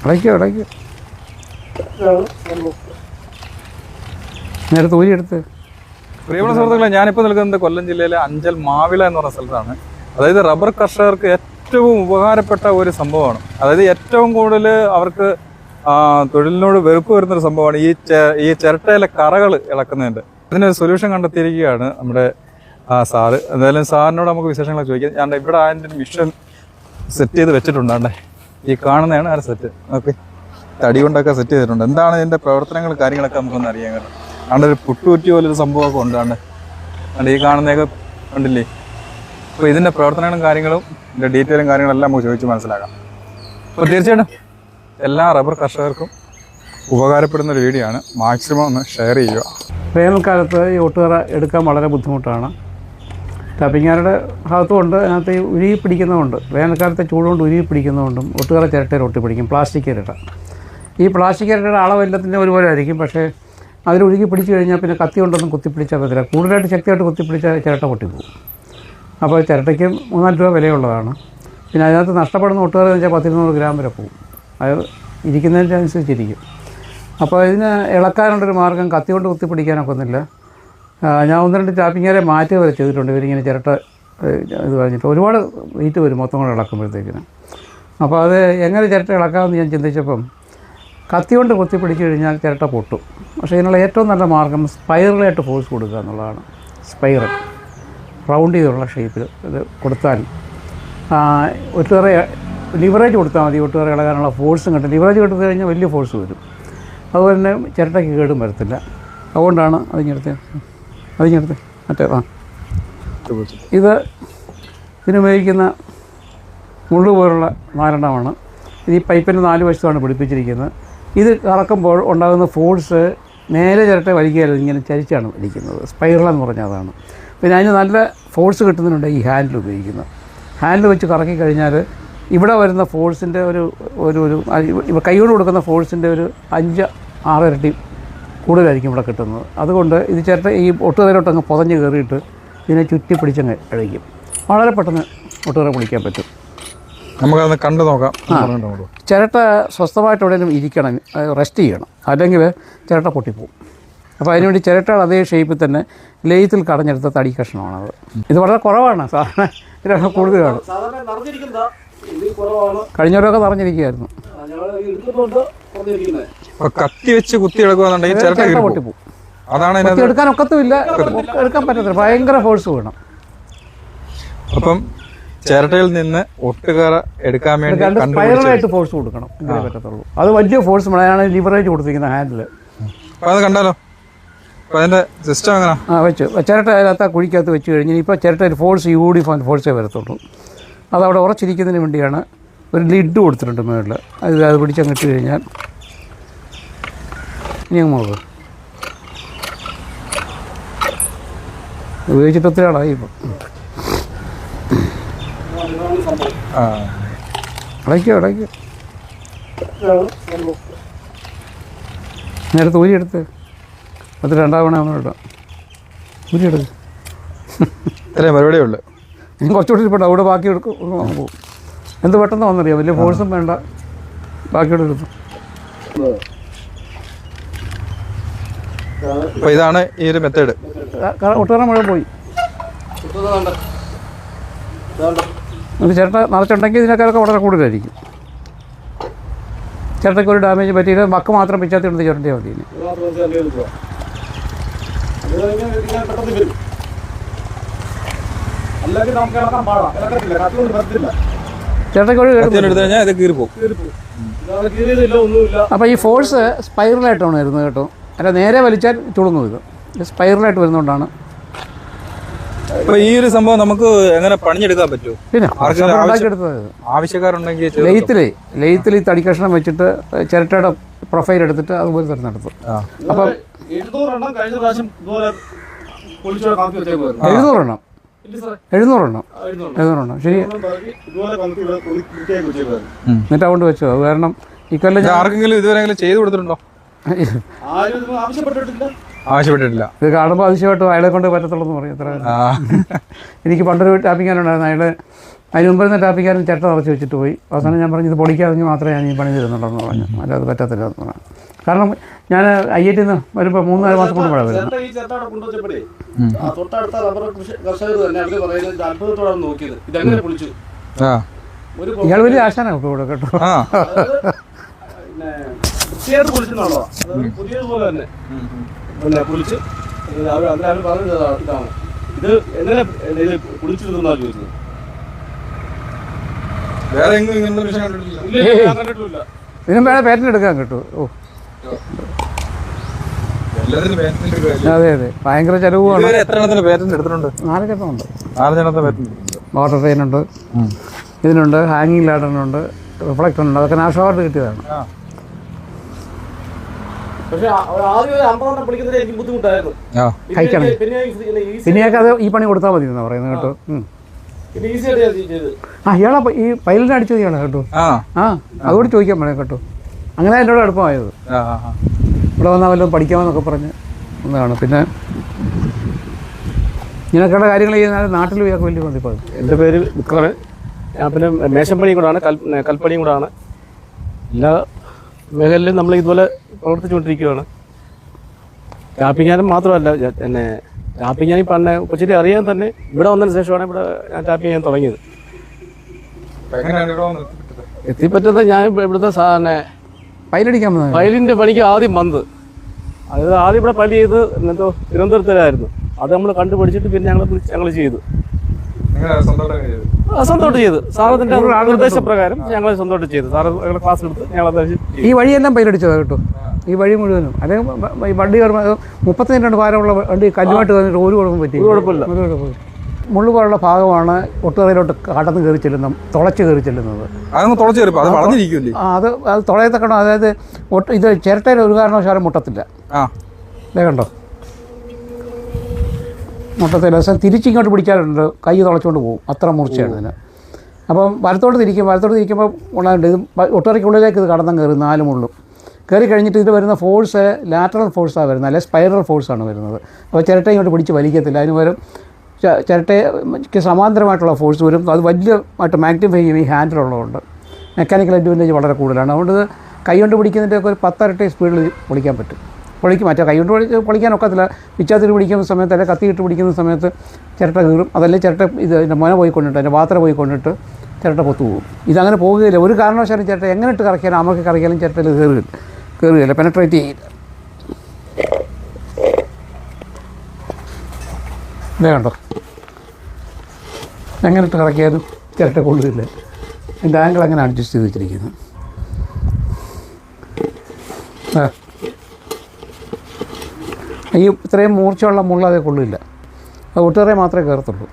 അടയ്ക്കും നേരത്തെ ഊരിയെടുത്ത്. പ്രിയമുള്ള സുഹൃത്തുക്കളെ, ഞാനിപ്പോൾ നിൽക്കുന്നത് കൊല്ലം ജില്ലയിലെ അഞ്ചൽ മാവില എന്ന് പറഞ്ഞ സ്ഥലത്താണ്. അതായത് റബ്ബർ കർഷകർക്ക് ഏറ്റവും ഉപകാരപ്പെട്ട ഒരു സംഭവമാണ്. അതായത് ഏറ്റവും കൂടുതൽ അവർക്ക് തൊഴിലിനോട് വെറുപ്പ് വരുന്നൊരു സംഭവമാണ് ഈ ചിരട്ടയിലെ കറകൾ ഇളക്കുന്നതിൻ്റെ. ഇതിനൊരു സൊല്യൂഷൻ കണ്ടെത്തിയിരിക്കുകയാണ് നമ്മുടെ സാറ്. എന്തായാലും സാറിനോട് നമുക്ക് വിശേഷങ്ങളൊക്കെ ചോദിക്കാം. ഞാൻ ഇവിടെ അതിൻ്റെ മിഷൻ സെറ്റ് ചെയ്ത് വെച്ചിട്ടുണ്ടാണ്ടേ. ഈ കാണുന്നതാണ് ആ സെറ്റ്. ഓക്കെ, തടി കൊണ്ടൊക്കെ സെറ്റ് ചെയ്തിട്ടുണ്ട്. എന്താണ് ഇതിൻ്റെ പ്രവർത്തനങ്ങളും കാര്യങ്ങളൊക്കെ നമുക്കൊന്ന് അറിയാൻ കാരണം. അവിടെ ഒരു പുട്ടുകുറ്റി പോലൊരു സംഭവമൊക്കെ ഉണ്ടാണ്ട്. അതുകൊണ്ട് ഈ കാണുന്നതൊക്കെ ഉണ്ടില്ലേ. അപ്പോൾ ഇതിൻ്റെ പ്രവർത്തനങ്ങളും കാര്യങ്ങളും ഇതിൻ്റെ ഡീറ്റെയിലും കാര്യങ്ങളെല്ലാം നമുക്ക് ചോദിച്ച് മനസ്സിലാക്കാം. അപ്പോൾ തീർച്ചയായിട്ടും എല്ലാ റബ്ബർ കർഷകർക്കും ഉപകാരപ്പെടുന്ന ഒരു വീഡിയോ ആണ്. മാക്സിമം ഒന്ന് ഷെയർ ചെയ്യുക. വേനൽക്കാലത്ത് ഈ ഒട്ടുകറ എടുക്കാൻ വളരെ ബുദ്ധിമുട്ടാണ്. തപ്പിങ്ങാരുടെ ഭാഗത്തുമുണ്ട്, അതിനകത്ത് ഉരുകി പിടിക്കുന്നതുകൊണ്ട്, വേനൽക്കാലത്തെ ചൂടുകൊണ്ട് ഉരുകി പിടിക്കുന്നതുകൊണ്ടും ഒട്ടുകറ ചിരട്ടയിൽ ഒട്ടിപ്പിടിക്കും. പ്ലാസ്റ്റിക് ചിരട്ട, ഈ പ്ലാസ്റ്റിക് ചിരട്ടയുടെ അളവെല്ലാത്തിൻ്റെ ഒരുപോലെ ആയിരിക്കും. പക്ഷേ അതിൽ ഉരുകി പിടിച്ചു കഴിഞ്ഞാൽ പിന്നെ കത്തി കൊണ്ടൊന്നും കുത്തിപ്പിടിച്ചാൽ പറ്റില്ല. കൂടുതലായിട്ട് ശക്തിയായിട്ട് കുത്തിപ്പിടിച്ചാൽ ചിരട്ട പൊട്ടിപ്പോകും. അപ്പോൾ ചിരട്ടയ്ക്ക് 3-4 രൂപ വിലയുള്ളതാണ്. പിന്നെ അതിനകത്ത് നഷ്ടപ്പെടുന്ന ഒട്ടുകറ എന്ന് വെച്ചാൽ 10-200 ഗ്രാം വരെ പോകും. അത് ഇരിക്കുന്നതിനനുസരിച്ചിരിക്കും. അപ്പോൾ ഇതിന് ഇളക്കാനുള്ളൊരു മാർഗ്ഗം കത്തി കൊണ്ട് കുത്തിപ്പിടിക്കാനൊക്കെ ഒന്നുമില്ല. ഞാൻ 1-2 ടാപ്പിങ്ങാരെ മാറ്റി വരെ ചെയ്തിട്ടുണ്ട്. ഇവരിങ്ങനെ ചിരട്ട ഇത് പറഞ്ഞിട്ട് ഒരുപാട് വെയിറ്റ് വരും മൊത്തം കൂടെ ഇളക്കുമ്പോഴത്തേക്കിന്. അപ്പോൾ അത് എങ്ങനെ ചിരട്ട ഇളക്കാമെന്ന് ഞാൻ ചിന്തിച്ചപ്പം കത്തി കൊണ്ട് കുത്തിപ്പിടിച്ച് കഴിഞ്ഞാൽ ചിരട്ട പൊട്ടും. പക്ഷേ ഇതിനുള്ള ഏറ്റവും നല്ല മാർഗ്ഗം സ്പൈറലായിട്ട് ഫോഴ്സ് കൊടുക്കുക എന്നുള്ളതാണ്. സ്പൈറൽ റൗണ്ട് ചെയ്തുള്ള ഷേപ്പിൽ ഇത് കൊടുത്താൽ ഒട്ടുകറ ലിവറേജ് കൊടുത്താൽ മതി. ഒട്ടുകറ ഇളകാനുള്ള ഫോഴ്സും കിട്ടും. ലിവറേജ് കൊടുത്തു കഴിഞ്ഞാൽ വലിയ ഫോഴ്സ് വരും. അതുപോലെ തന്നെ ചിരട്ടയ്ക്ക് കേടും വരത്തില്ല. അതുകൊണ്ടാണ് അതിഞ്ഞെടുത്ത് മറ്റേ ഇതിനുപയോഗിക്കുന്ന മുള്ളു പോലുള്ള നാലെണ്ണമാണ്. ഇത് ഈ പൈപ്പിൻ്റെ 4 വശത്താണ് പിടിപ്പിച്ചിരിക്കുന്നത്. ഇത് കറക്കുമ്പോൾ ഉണ്ടാകുന്ന ഫോഴ്സ് നേരെ ചിരട്ട വലിക്കുകയല്ല, ഇങ്ങനെ ചരിച്ചാണ് വലിക്കുന്നത്. സ്പൈറൽ എന്ന് പറഞ്ഞാൽ അതാണ്. പിന്നെ അതിന് നല്ല ഫോഴ്സ് കിട്ടുന്നതിനുണ്ട് ഈ ഹാൻഡിൽ ഉപയോഗിക്കുന്നത്. ഹാൻഡിൽ വെച്ച് കറക്കി കഴിഞ്ഞാൽ ഇവിടെ വരുന്ന ഫോഴ്സിൻ്റെ ഒരു കൈകൊണ്ട് കൊടുക്കുന്ന ഫോഴ്സിൻ്റെ ഒരു 5-6 ഇരട്ടി കൂടുതലായിരിക്കും ഇവിടെ കിട്ടുന്നത്. അതുകൊണ്ട് ഇത് ചിരട്ട ഈ ഒട്ടുകറയിലോട്ടങ്ങ് പുതഞ്ഞ് കയറിയിട്ട് ഇതിനെ ചുറ്റി പിടിച്ചങ്ങ് കഴിക്കും. വളരെ പെട്ടെന്ന് ഒട്ടുകറ പിടിക്കാൻ പറ്റും. നമുക്കത് കണ്ടു നോക്കാം. ചിരട്ട സ്വസ്ഥമായിട്ട് എവിടെയെങ്കിലും ഇരിക്കണം, റെസ്റ്റ് ചെയ്യണം, അല്ലെങ്കിൽ ചിരട്ട പൊട്ടിപ്പോവും. അപ്പോൾ അതിനുവേണ്ടി ചിരട്ടകൾ അതേ ഷേപ്പിൽ തന്നെ ലെയ്ത്തിൽ കടഞ്ഞെടുത്ത തടി കഷ്ണമാണത്. ഇത് വളരെ കുറവാണ്. സാധാരണ ഇതിലൊക്കെ കൂടുതലാണ്. കഴിഞ്ഞവരൊക്കെ നിറഞ്ഞിരിക്കുകയായിരുന്നു. കത്തി വെച്ച് കുത്തി എടുക്കുകയാണെന്നുണ്ടെങ്കിൽ ചിരട്ട പൊട്ടിപ്പോവും. അതാണ് എടുക്കാൻ ഒക്കത്തുമില്ല, എടുക്കാൻ പറ്റത്തില്ല. ഭയങ്കര ഫോഴ്സ് വേണം. അപ്പം ചിരട്ടയിൽ നിന്ന് ഒട്ടുകറ എടുക്കാൻ വേണ്ടി സ്പൈറലായിട്ട് ഫോഴ്സ് കൊടുക്കണം, ഇങ്ങനെ പറ്റത്തുള്ളൂ. അത് വലിയ ഫോഴ്സ് വേണം. ലിവറേജ് കൊടുത്തിരിക്കുന്ന ഹാൻഡിൽ. അത് കണ്ടാലോ. അപ്പോൾ അതിൻ്റെ സിസ്റ്റം എങ്ങനെ വെച്ചു ചിരട്ട അതിനകത്ത് കുഴിക്കകത്ത് വെച്ച് കഴിഞ്ഞാൽ ഇപ്പോൾ ചിരട്ടയിൽ ഫോഴ്സ് യൂണിഫോം ഫോഴ്സേ വരത്തുള്ളൂ. അതവിടെ ഉറച്ചിരിക്കുന്നതിന് വേണ്ടിയാണ് ഒരു ലിഡ് കൊടുത്തിട്ടുണ്ട് മുകളിൽ. അത് പിടിച്ചങ്ങിട്ട് കഴിഞ്ഞാൽ ഇനി അങ്ങ് നോക്കുക. ഉപയോഗിച്ചിട്ട് ഒത്തിരി ആളായി ഇപ്പം. അടയ്ക്കും നേരത്തെ ഊരിയെടുത്ത് അത് 2ാം തവണ ഇടാം. ഊരിയെടുത്ത് ഇത്രയും പരിപാടിയേ ഉള്ളൂ. ഇനി കുറച്ചുകൂടി ഇരിപ്പുണ്ട്. അവിടെ ബാക്കി എടുക്കും പോകും. എന്ത് പെട്ടെന്ന് വന്നറിയാം. വലിയ ഫോഴ്സും വേണ്ട. ബാക്കിയോടെ എടുത്തു. അപ്പോൾ ഇതാണ് ഈ ഒരു മെത്തേഡ്. ഒട്ടുകറ മുഴുവൻ പോയി. ഒരു ചിരട്ട നിറച്ചുണ്ടെങ്കിൽ ഇതിനേക്കാളൊക്കെ വളരെ കൂടുതലായിരിക്കും. ചിരട്ടയ്ക്ക് ഒരു ഡാമേജ് പറ്റിയിട്ട് മക്ക് മാത്രം പിച്ചാത്തി എടുത്ത് ചിരട്ടിയാൽ മതി. അപ്പോൾ ഈ ഫോഴ്സ് സ്പൈറലായിട്ടാണ് വരുന്നത് കേട്ടോ. അല്ല നേരെ വലിച്ചാൽ ചുളുങ്ങും. ഇത് സ്പൈറലായിട്ട് വരുന്നതുകൊണ്ടാണ്. അപ്പോൾ ഈ ഒരു സംഭവം നമുക്ക് എങ്ങനെ പണിഞ്ഞെടുക്കാൻ പറ്റുമോ? പിന്നെ ആവശ്യക്കാരുണ്ടെങ്കിൽ ലെയ്ത്തിൽ ഈ തടി കഷ്ണം വെച്ചിട്ട് ചിരട്ടയുടെ പ്രൊഫൈൽ എടുത്തിട്ട് അതുപോലെ തന്നെ നടത്തും. അപ്പം 700 എണ്ണം ശരി. എന്നിട്ട് അതുകൊണ്ട് വെച്ചോ. കാരണം ഈ കൊല്ലം ആർക്കെങ്കിലും ഇതുവരെ ചെയ്തു കൊടുത്തിട്ടുണ്ടോ? ആവശ്യപ്പെട്ടിട്ടില്ല. ഇത് കാണുമ്പോൾ അതിശയമായിട്ട് അയാളെ കൊണ്ട് പറ്റത്തുള്ളൂ എന്ന് പറയും. എത്ര എനിക്ക് പണ്ടൊരു ടാപ്പിങ്ങാനുണ്ടായിരുന്നു. അയാൾ അതിന് മുമ്പ് തന്നെ ടാപ്പിക്കാരൻ ചിരട്ട നിറച്ച് വെച്ചിട്ട് പോയി. അവസാനം ഞാൻ പറഞ്ഞു ഇത് പൊളിക്കാതെങ്കിൽ മാത്രമേ ഞാൻ ഈ പണി തരുന്നുള്ളൂ പറഞ്ഞു. അല്ലാതെ പറ്റത്തില്ല എന്ന് പറഞ്ഞു. കാരണം ഞാൻ IIT നിന്ന് വരുമ്പോൾ 3-4 മാസം കൊണ്ട് വരുന്നത്. തൊട്ടടുത്ത റബ്ബർ കർഷകർ തന്നെ അവർ പറയുന്നത് അത്ഭുതത്തോടെ നോക്കിയത് ഇതെങ്ങനെ പൊളിച്ചു. ഇയാൾ വലിയ ആശാനാണ് ഇവിടെ കേട്ടോ. പിന്നെ വൃത്തിയായിട്ട് പൊളിച്ചെന്നുള്ളതാ. പുതിയതുപോലെ തന്നെ പിന്നെ പൊളിച്ച് അവർ പറഞ്ഞത് ഇതാണ്. ഇത് എങ്ങനെ ഇത് പൊളിച്ചിരുന്നാ ചോദിച്ചത്. ഇതിനും വേണം പേറ്റന്റ് എടുക്കാൻ കിട്ടും. ഓ അതെ അതെ, ഭയങ്കര ചെലവുമാണ്. 4 ഉണ്ട്. വാട്ടർ ട്രെയിനുണ്ട്, ഇതിനുണ്ട്, ഹാങ്ങിങ് ലാഡറിനുണ്ട്, റിഫ്ലക്ടറുണ്ട്. അതൊക്കെ നാഷണൽ അവാർഡ് കിട്ടിയതാണ്. പക്ഷേ ആദ്യം 50 പൊളിക്കുന്നത് എനിക്ക് ബുദ്ധിമുട്ടായിരുന്നു. കഴിക്കണം. പിന്നെയൊക്കെ അത് ഈ പണി കൊടുത്താൽ മതി എന്നാ പറയുന്നത് കേട്ടോ. ഇയാളെ ഈ പൈലിനെ അടിച്ചത് ഇയാളെ കേട്ടോ. അതുകൊണ്ട് ചോദിക്കാൻ പറയാം കേട്ടോ. അങ്ങനെ എന്നോട് അടുപ്പമായത്. ഇവിടെ വന്നാൽ വല്ലതും പഠിക്കാമെന്നൊക്കെ പറഞ്ഞ് ഒന്നാണ്. പിന്നെ ഇങ്ങനെയൊക്കെയുള്ള കാര്യങ്ങൾ ചെയ്യുന്ന നാട്ടിൽ ഇയാൾക്ക് വലിയ മതിപ്പാണ്. എൻ്റെ പേര് വിക്രമൻ. ഞാൻ പിന്നെ മേശപ്പണിയും കൂടാണ്, കൽപ്പണിയും കൂടാണ്. എല്ലാ മേഖലയിലും നമ്മൾ ഇതുപോലെ പ്രവർത്തിച്ചുകൊണ്ടിരിക്കുകയാണ്. ടാപ്പിങ്ങാനും മാത്രമല്ല, എന്നെ ടാപ്പിങ്ങാനും പണ്ട് കൊച്ചിനെ അറിയാൻ തന്നെ ഇവിടെ വന്നതിന് ശേഷമാണ് ഇവിടെ ഞാൻ ടാപ്പിങ് ചെയ്യാൻ തുടങ്ങിയത്. എത്തിപ്പറ്റുന്നത് ഞാൻ ഇവിടുത്തെ പൈലിൻ്റെ പണിക്ക് ആദ്യം വന്നത്. അതായത് ആദ്യം ഇവിടെ പണി ചെയ്ത് എന്തോ തിരുവനന്തപുരത്തിലായിരുന്നു. അത് നമ്മൾ കണ്ടുപിടിച്ചിട്ട് പിന്നെ ഞങ്ങൾ ചെയ്തു. സ്വന്തമായിട്ട് ചെയ്തു. സാറത്തിൻ്റെ നിർദ്ദേശപ്രകാരം ഞങ്ങൾ സ്വന്തമായിട്ട് ചെയ്തു. സാറ് ക്ലാസ് എടുത്ത് ഞങ്ങൾ ഈ വഴിയെല്ലാം പൈലടിച്ചതാണ് കേട്ടോ. ഈ വഴി മുഴുവനും. അല്ലെങ്കിൽ ഈ വണ്ടി കയറുമ്പോൾ 35 ഭാരമുള്ള വണ്ടി കല്ലുമായിട്ട് തന്നിട്ട് ഒരു കുഴപ്പം പറ്റി. കുഴപ്പമില്ല. മുള്ളു പോലുള്ള ഭാഗമാണ് ഒട്ടുകരയിലോട്ട് കടന്ന് കയറി ചെല്ലുന്നത്, തുളച്ച് കയറി ചെല്ലുന്നത്. അത് തുളയത്തക്കണം. അതായത് ഇത് ചിരട്ടയിൽ ഒരു കാരണവശാലും മുട്ടത്തില്ല. ഇതേ കണ്ടോ, മുട്ടത്തില്ല. ദിവസം തിരിച്ചിങ്ങോട്ട് പിടിച്ചാലുണ്ട് കൈ തുളച്ചുകൊണ്ട് പോകും. അത്ര മൂർച്ചയാണ് ഇതിന്. അപ്പം വലത്തോട്ട് തിരിക്കുമ്പോൾ ഉണ്ടാകുന്നുണ്ട്. ഇത് ഒട്ടറയ്ക്കുള്ളിലേക്ക് ഇത് കടന്നു കയറി 4 മുള്ളും കയറി കഴിഞ്ഞിട്ട് ഇത് വരുന്ന ഫോഴ്സ് ലാറ്ററൽ ഫോഴ്സാണ് വരുന്നത്, അല്ലെങ്കിൽ സ്പൈറൽ ഫോഴ്സാണ് വരുന്നത്. അപ്പോൾ ചിരട്ട ഇങ്ങോട്ട് പിടിച്ച് വലിക്കത്തില്ല. അതിന് പകരം ചിരട്ടയ്ക്ക് സമാന്തരമായിട്ടുള്ള ഫോഴ്സ് വരും. അത് വലിയമായിട്ട് മാഗ്നിഫൈ ചെയ്യും. ഈ ഹാൻഡിലുള്ളതുകൊണ്ട് മെക്കാനിക്കൽ അഡ്വാൻറ്റേജ് വളരെ കൂടുതലാണ്. അതുകൊണ്ട് ഇത് കൈ കൊണ്ട് പിടിക്കുന്നതിൻ്റെയൊക്കെ ഒരു 10 ഇരട്ടി സ്പീഡിൽ പൊളിക്കാൻ പറ്റും. മറ്റേ കൈ കൊണ്ട് പൊളിക്കാനൊക്കത്തില്ല. പിച്ചാത്തിൽ പിടിക്കുന്ന സമയത്ത് അല്ലെങ്കിൽ കത്തിയിട്ട് പിടിക്കുന്ന സമയത്ത് ചിരട്ട കീറും. അതല്ലേ ചിരട്ട ഇതിൻ്റെ മുന പോയിക്കൊണ്ടിട്ട് അതിൻ്റെ പാത്രം പോയിക്കൊണ്ടിട്ട് ചിരട്ട പൊത്തു പോകും. ഇതങ്ങനെ പോകുകയില്ല. ഒരു കാരണവശാലും ചിരട്ട എങ്ങനെ ഇട്ട് കറക്കിയാലും അമർക്ക് കറക്കിയാലും ചിരട്ടയിൽ കയറുകയില്ല, പെനട്രേറ്റ് ചെയ്യില്ല. ഇതേ കണ്ടോ, എങ്ങനെ ഇട്ട് കറക്കിയാലും ചിരട്ട കൊള്ളുകയില്ല. എൻ്റെ ആംഗിൾ അങ്ങനെ അഡ്ജസ്റ്റ് ചെയ്ത് വെച്ചിരിക്കുന്നത്. ഈ ഇത്രയും മൂർച്ചയുള്ള മുള്ള അതേ കൊള്ളില്ല. അത് ഒട്ടേറെ മാത്രമേ കയറത്തുള്ളൂ.